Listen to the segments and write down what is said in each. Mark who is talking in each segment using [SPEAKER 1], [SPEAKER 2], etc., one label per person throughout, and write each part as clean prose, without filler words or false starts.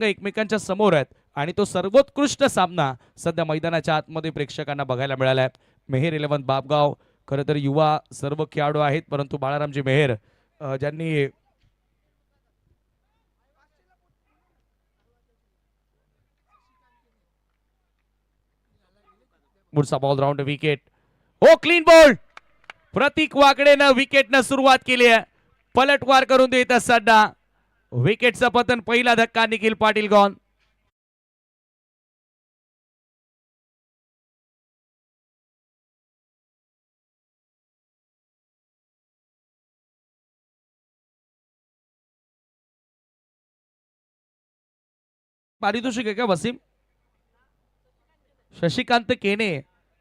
[SPEAKER 1] एकमेकांच्या समोर आहेत आणि तो सर्वोत्कृष्ट सामना सध्या मैदानाच्या आतमध्ये प्रेक्षकांना बघायला मिळाला आहे. मेहेर 11 बापगाव खरं तर युवा सर्व खेळाडू आहेत, परंतु बाळारामजी मेहेर ज्यांनी पुढचा बॉल राऊंड विकेट. हो क्लीन बॉल. प्रतीक वाकडेनं विकेटनं सुरुवात केली आहे. पलटवार करून देत असताना विकेटचं पतन. पहिला धक्का निखिल पाटील गॉन. पारितोषिक आहे का वसीम? शशिकांत केने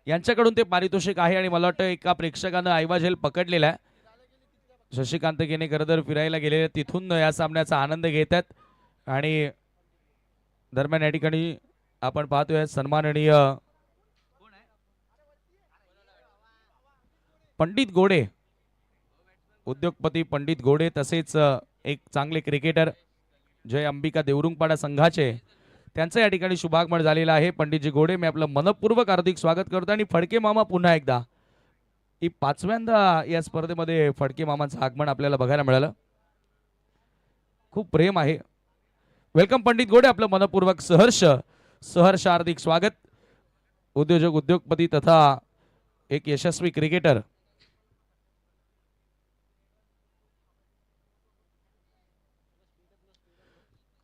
[SPEAKER 1] यांच्याकडून ते पारितोषिक आहे आणि मला वाटतं एका प्रेक्षकानं ऐवाझेल पकडलेला आहे. शशिकांत केने खरं तर फिरायला गेलेले तिथून या सामन्याचा आनंद घेत आहेत आणि दरम्यान या ठिकाणी आपण पाहतोय सन्माननीय पंडित गोडे, उद्योगपती पंडित गोडे, तसेच एक चांगले क्रिकेटर जय अंबिका देवरुंगपाडा संघाचे, त्यांचं या ठिकाणी शुभागमन झालेलं आहे. पंडितजी गोडे, मी आपलं मनपूर्वक हार्दिक स्वागत करतो. आणि फडके मामा पुन्हा एकदा, ही पाचव्यांदा या स्पर्धेमध्ये फडके मामांचं आगमन आपल्याला बघायला मिळालं. खूप प्रेम आहे. वेलकम पंडित गोडे, आपलं मनपूर्वक सहर्ष हार्दिक स्वागत. उद्योजक, उद्योगपती तथा एक यशस्वी क्रिकेटर.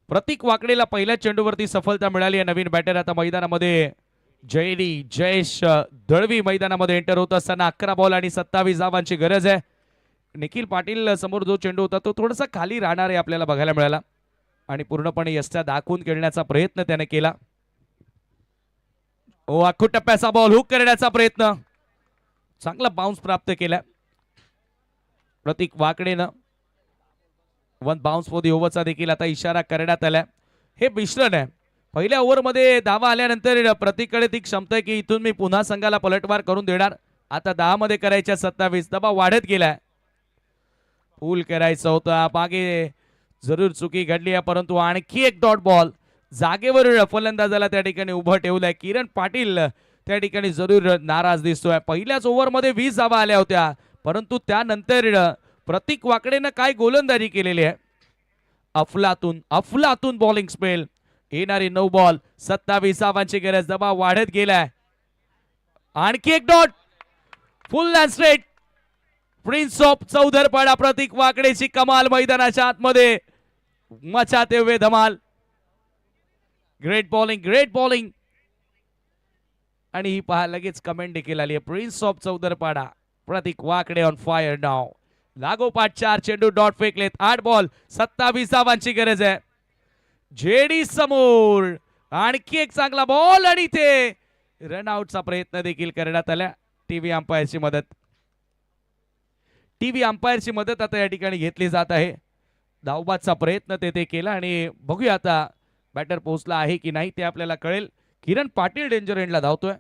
[SPEAKER 1] प्रतीक वाकडेला पहिल्या चेंडूवरती सफलता मिळाली आहे. नवीन बॅटर आता मैदानामध्ये जयेश दळवी मैदानामध्ये एंटर होत असताना 11 बॉल आणि 27 धावांची गरज आहे. निखिल पाटील समोर जो चेंडू होता तो थोडासा खाली राहणार आहे आपल्याला बघायला मिळाला आणि पूर्णपणे यष्टा दाखवून खेळण्याचा प्रयत्न त्याने केला. ओ आखू टप्प्याचा बॉल हुक करण्याचा प्रयत्न, चांगला बाउन्स प्राप्त केला प्रतीक वाकडेनं. 1 बाउन्स फॉर दी ओव्हरचा देखील आता इशारा करण्यात आला. हे मिश्रण आहे. पहिल्या ओव्हरमध्ये धावा आल्यानंतर प्रतीककडे ती क्षमता आहे की इथून मी पुन्हा संघाला पलटवार करून देणार. आता 10 मध्ये करायच्या 27, दबाव वाढत गेलाय. फुल करायचं होतं, मागे जरूर चुकी घडली आहे, परंतु आणखी एक डॉट बॉल जागेवर फलंदाजाला त्या ठिकाणी उभं ठेवलंय. किरण पाटील त्या ठिकाणी जरूर नाराज दिसतोय. पहिल्याच ओव्हरमध्ये 20 धावा आल्या होत्या, परंतु त्यानंतर प्रतीक वाकडेनं काय गोलंदाजी केलेली आहे. अफलातून बॉलिंग स्पेल. येणारी 9 बॉल 27 धावांची गरज, दबाव वाढत गेलाय. आणखी एक dot, full and straight. Prince of Chaudharpada Prateek वाकडेची कमाल मैदानाच्या आतमध्ये मचाते हुए धमाल. Great bowling. आणि ही पहा लगेच कमेंट देखील आली आहे. प्रिन्स ऑफ चौधरपाडा प्रतीक वाकडे ऑन फायर नाव. लागोपाठ 4 चेंडू डॉट फेकलेत. 8 बॉल 27 धावांची गरज आहे. जेडी समोर आणखी एक चांगला बॉल आणि ते रनआउटचा प्रयत्न देखील करण्यात आला. टीव्ही अंपायरची मदत आता या ठिकाणी घेतली जात आहे. धावबादचा प्रयत्न ते केला आणि बघूया आता बॅटर पोहोचला आहे की नाही ते आपल्याला कळेल. किरण पाटील डेंजर एंडला धावतोय.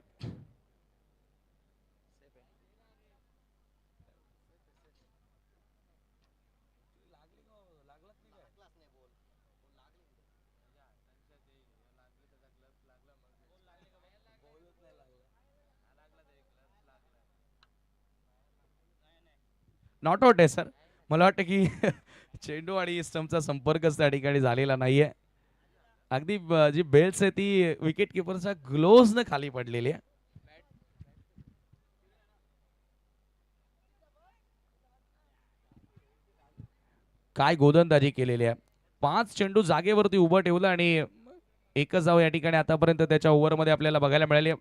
[SPEAKER 1] नॉट आउट आहे सर. मला वाटतं की चेंडू आणि स्टंपचा संपर्कच त्या ठिकाणी झालेला नाहीये. अगदी जी बेल्स आहे ती विकेट किपरच्या ग्लोव्ज न खाली पडलेली आहे. काय गोलंदाजी केलेली आहे. 5 चेंडू जागेवरती उभं ठेवलं आणि एकच धाव या ठिकाणी आतापर्यंत त्याच्या ओव्हरमध्ये आपल्याला बघायला मिळाली.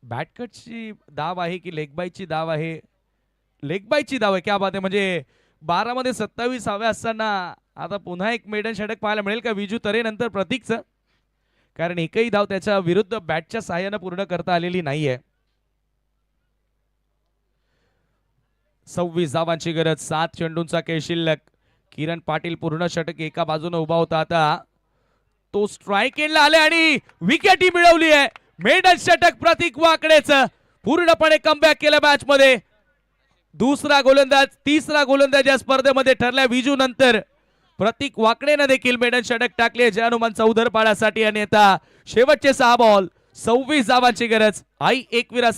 [SPEAKER 1] बॅटकटची धाव आहे की लेगबाईची धाव आहे? लेगबाईची धाव आहे. क्या बात आहे. म्हणजे 12 मध्ये 27 हव्या असताना आता पुन्हा एक मेडन षटक पाहायला मिळेल का विजू तरेनंतर प्रतीकचं? कारण एकही धाव त्याच्या विरुद्ध बॅटच्या सहाय्याने पूर्ण करता आलेली नाहीये. 26 धावांची गरज. 7 चेंडूंचा खेळ शिल्लक. किरण पाटील पूर्ण षटक एका बाजूने उभा होता, आता तो स्ट्राइक एंडला आले आणि विकेटही मिळवली आहे. मेडन षटक प्रतीक वाकडेचं. पूर्णपणे कमबॅक केलं मॅच मध्ये. तिसरा गोलंदाज या स्पर्धेमध्ये ठरलाय विजू नंतर. प्रतीक वाकडेनं देखील मेडन षटक टाकले जय हनुमान चौधर पाडासाठी आणि आता शेवटचे 6 बॉल 26 धावांची गरज आई एकविरा